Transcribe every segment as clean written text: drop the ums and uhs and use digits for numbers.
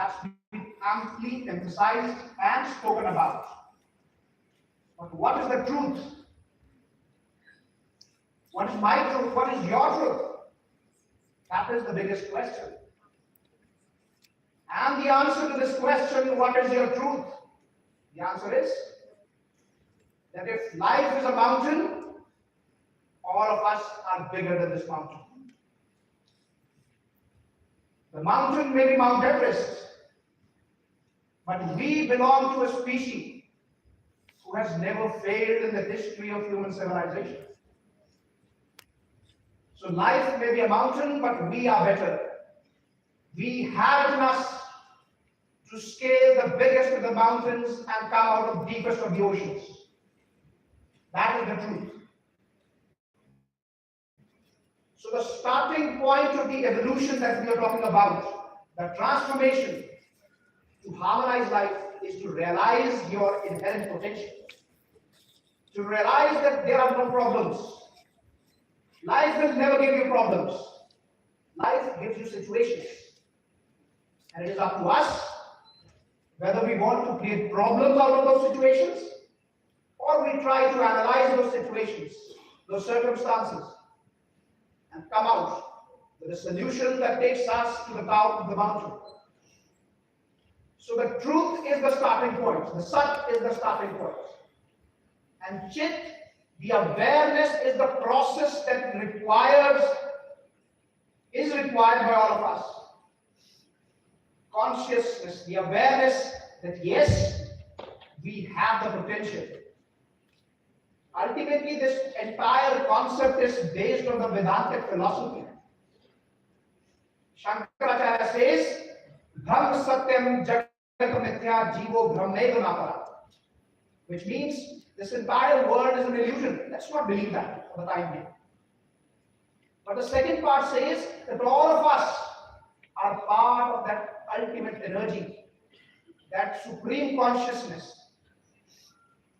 That's been amply emphasized and spoken about. But what is the truth? What is my truth? What is your truth? That is the biggest question. And the answer to this question, what is your truth? The answer is that if life is a mountain, all of us are bigger than this mountain. The mountain may be Mount Everest, but we belong to a species who has never failed in the history of human civilization. So life may be a mountain, but we are better. We have it in us to scale the biggest of the mountains and come out of the deepest of the oceans. That is the truth. So the starting point of the evolution that we are talking about, the transformation to harmonize life, is to realize your inherent potential. To realize that there are no problems. Life will never give you problems. Life gives you situations. And it is up to us whether we want to create problems out of those situations or we try to analyze those situations, those circumstances, and come out with a solution that takes us to the top of the mountain. So the truth is the starting point. The Sat is the starting point. And Chit, the awareness, is the process that is required by all of us. Consciousness, the awareness that yes, we have the potential. Ultimately, this entire concept is based on the Vedantic philosophy. Shankaracharya says, Brahma Satyam Jagat Mithya Jivo Brahmeva Napara, which means this entire world is an illusion. Let's not believe that for the time being. But the second part says that all of us are part of that ultimate energy, that supreme consciousness.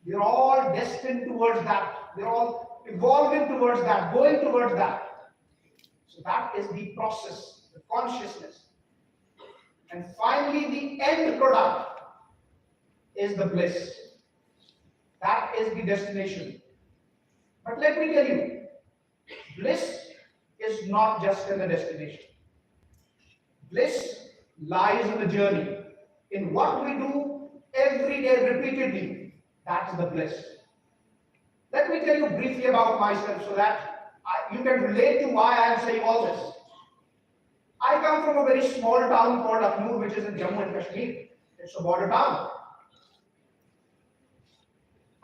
We're all destined towards that. We're all evolving towards that, going towards that. So that is the process, the consciousness. And finally, the end product is the bliss. That is the destination. But let me tell you, bliss is not just in the destination. Bliss lies in the journey, in what we do every day repeatedly. That is the bliss. Let me tell you briefly about myself so that you can relate to why I am saying all this. I come from a very small town called Aknoor, which is in Jammu and Kashmir. It's a border town.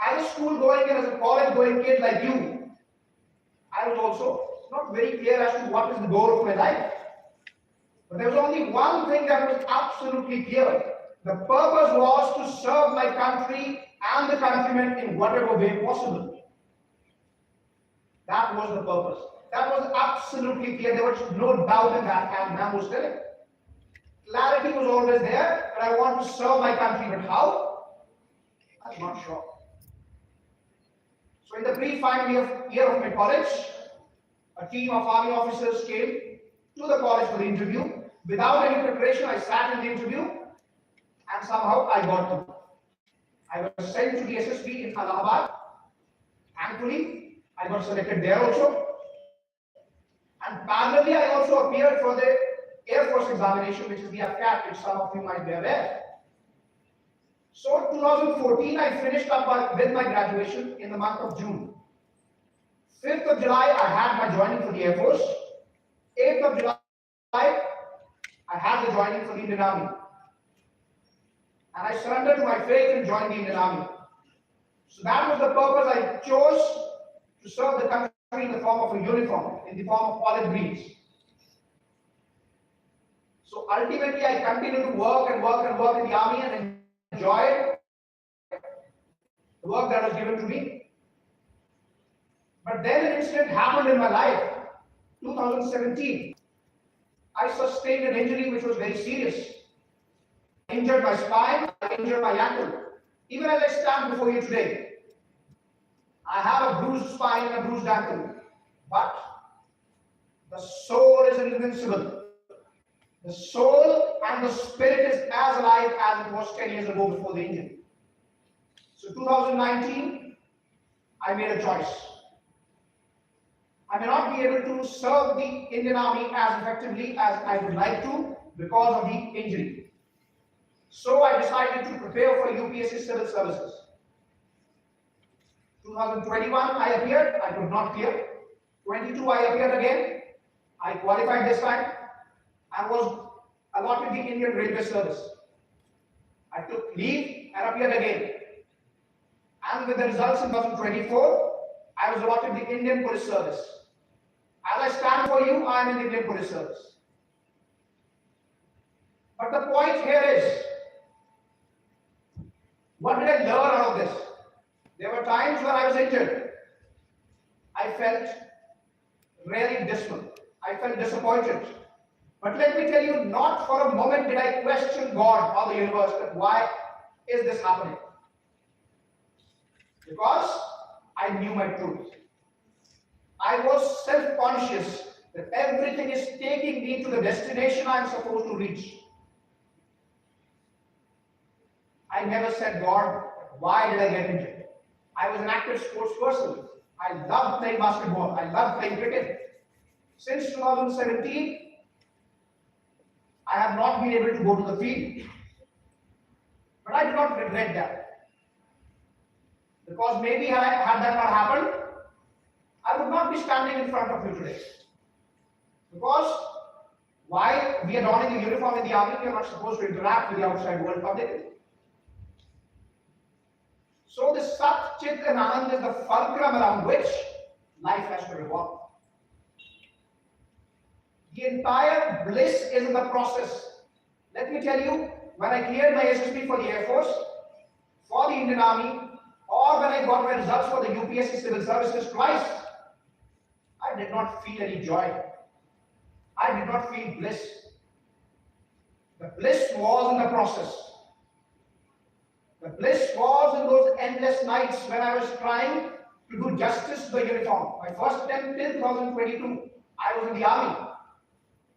As a school going and as a college going kid like you, I was also not very clear as to what is the goal of my life. But there was only one thing that was absolutely clear. The purpose was to serve my country and the countrymen in whatever way possible. That was the purpose. That was absolutely clear. There was no doubt in that, as Ma'am was telling. Clarity was always there, but I want to serve my country. But how? I'm not sure. So in the pre-final year of my college, a team of army officers came to the college for the interview. Without any preparation, I sat in the interview and somehow I got through. I was sent to the SSB in Allahabad. Thankfully, I got selected there also. And parallelly, I also appeared for the Air Force examination, which is the AFCAT, which some of you might be aware. So 2014, I finished up with my graduation in the month of June. 5th of July, I had my joining for the Air Force. 8th of July, I had the joining for the Indian Army. And I surrendered to my faith and joined the Indian Army. So that was the purpose I chose, to serve the country in the form of a uniform, in the form of olive greens. So ultimately, I continued to work and work and work in the army and enjoyed the work that was given to me. But then an incident happened in my life, 2017. I sustained an injury which was very serious. I injured my spine, I injured my ankle. Even as I stand before you today, I have a bruised spine and a bruised ankle. But the soul is invincible. The soul and the spirit is as alive as it was 10 years ago before the engine. So 2019, I made a choice. I may not be able to serve the Indian Army as effectively as I would like to because of the injury. So I decided to prepare for UPSC Civil Services. 2021, I appeared, I could not clear. 22, I appeared again. I qualified this time and was allotted the Indian Railway Service. I took leave and appeared again. And with the results in 2024, I was allotted the Indian Police Service. As I stand for you, I am in the Indian Police Service. But the point here is, what did I learn out of this? There were times when I was injured. I felt really dismal. I felt disappointed. But let me tell you, not for a moment did I question God or the universe that why is this happening? Because I knew my truth. I was self-conscious that everything is taking me to the destination I am supposed to reach. I never said, God, why did I get injured? I was an active sports person. I loved playing basketball. I loved playing cricket. Since 2017, I have not been able to go to the field. But I do not regret that. Because maybe had that not happened, I would not be standing in front of you today. Because while we are donning the uniform in the army, we are not supposed to interact with the outside world publicly. So this Sat, Chit and Anand is the fulcrum around which life has to revolve. The entire bliss is in the process. Let me tell you, when I cleared my SSB for the Air Force, for the Indian Army, or when I got my results for the UPSC Civil Services twice, I did not feel any joy. I did not feel bliss. The bliss was in the process. The bliss was in those endless nights when I was trying to do justice to the uniform. My first attempt till 2022, I was in the army.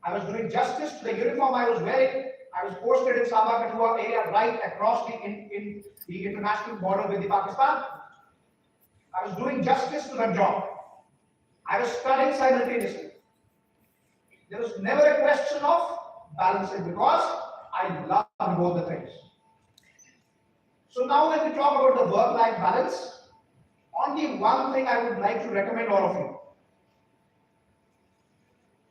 I was doing justice to the uniform I was wearing. I was posted in Sabah Kathua area right across in the international border with the Pakistan. I was doing justice to that job. I was studying simultaneously. There was never a question of balancing because I love both the things. So now when we talk about the work-life balance, only one thing I would like to recommend all of you.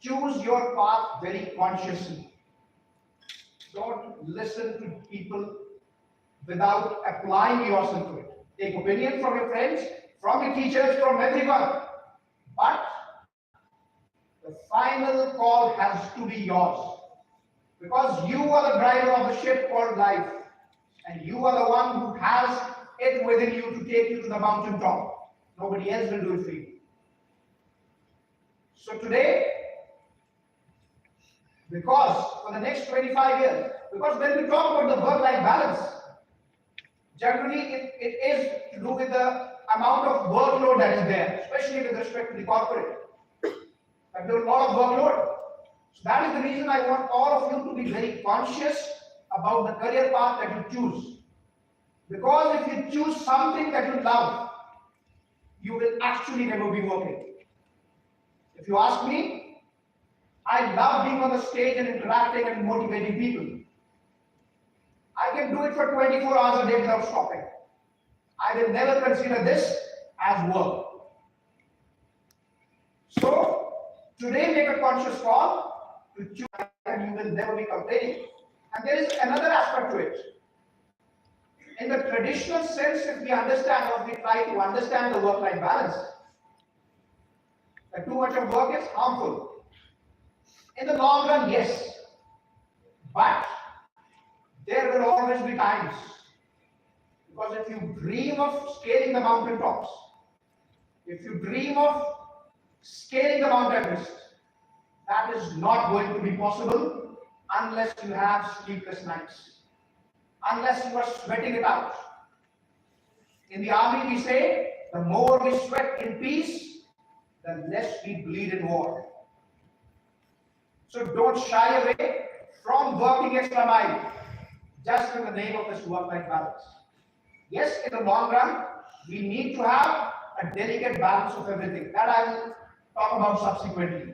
Choose your path very consciously. Don't listen to people without applying yourself to it. Take opinion from your friends, from your teachers, from everyone. But the final call has to be yours. Because you are the driver of the ship called life. And you are the one who has it within you to take you to the mountain top. Nobody else will do it for you. So today, because for the next 25 years, because when we talk about the work-life balance, generally it is to do with the amount of workload that is there, especially with respect to the corporate. That there is a lot of workload. So that is the reason I want all of you to be very conscious about the career path that you choose. Because if you choose something that you love, you will actually never be working. If you ask me, I love being on the stage and interacting and motivating people. I can do it for 24 hours a day without stopping. I will never consider this as work. So, today make a conscious call to choose and you will never be complaining. And there is another aspect to it. In the traditional sense, if we understand or we try to understand the work-life balance, that too much of work is harmful. In the long run, yes. But there will always be times. Because if you dream of scaling the mountaintops, if you dream of scaling the Mount Everest, that is not going to be possible unless you have sleepless nights, unless you are sweating it out. In the army, we say, the more we sweat in peace, the less we bleed in war. So don't shy away from working extra mile just in the name of this work-life balance. Yes, in the long run, we need to have a delicate balance of everything. That I will talk about subsequently.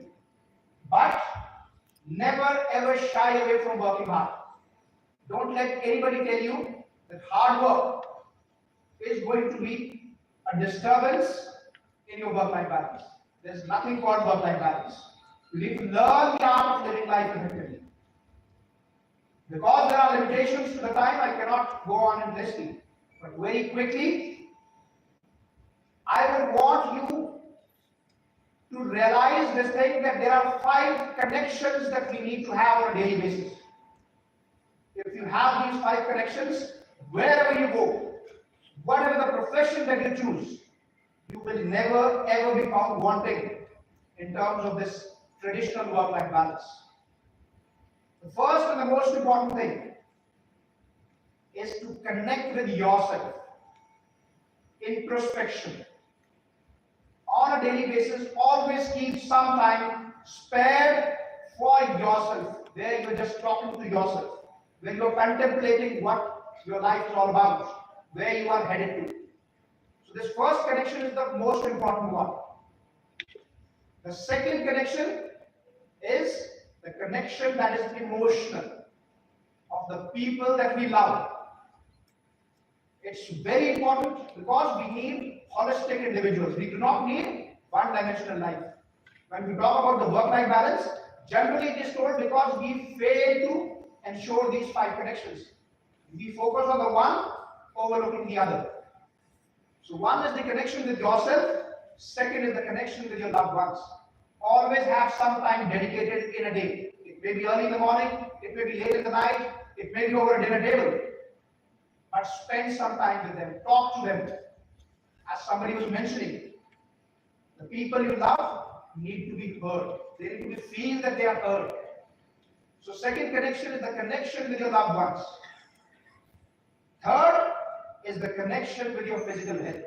But never ever shy away from working hard. Don't let anybody tell you that hard work is going to be a disturbance in your work-life balance. There's nothing called work-life balance. You need to learn the art of living life effectively. Because there are limitations to the time, I cannot go on and list it. But very quickly, I would want you to realize this thing that there are 5 connections that we need to have on a daily basis. If you have these 5 connections, wherever you go, whatever the profession that you choose, you will never ever be found wanting in terms of this traditional work-life balance. The first and the most important thing is to connect with yourself. Introspection. On a daily basis, always keep some time spared for yourself, where you're just talking to yourself, where you're contemplating what your life is all about, where you are headed to. So this first connection is the most important one. The second connection is the connection that is emotional, of the people that we love. It's very important because we need holistic individuals. We do not need one-dimensional life. When we talk about the work-life balance, generally it is told because we fail to ensure these 5 connections. We focus on the one, overlooking the other. So one is the connection with yourself, second is the connection with your loved ones. Always have some time dedicated in a day. It may be early in the morning, it may be late in the night, it may be over a dinner table. But spend some time with them, talk to them. As somebody was mentioning, the people you love need to be heard. They need to feel that they are heard. So second connection is the connection with your loved ones. Third is the connection with your physical health.